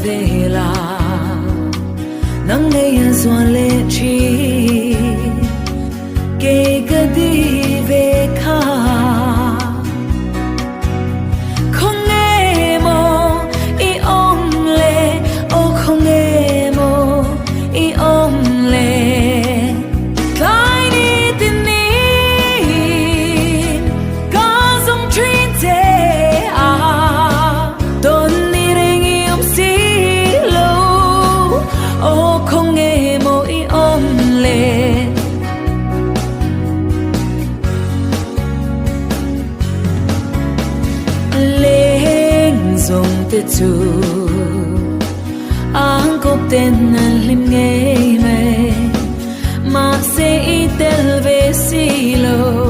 về là nắng ngày gió lệ chi kể cái đi về khá không nghe mô ý ôm lệ ô không nghe mô ý ôm lệ cái đi tình nín có dòng chuyên thế à tôn đi đây nghi ôm xí lâu ô không nghe mô ý ôm lệ dòng tết chu ang cốp tên nan lim nghe mê mà sẽ tel về xí lâu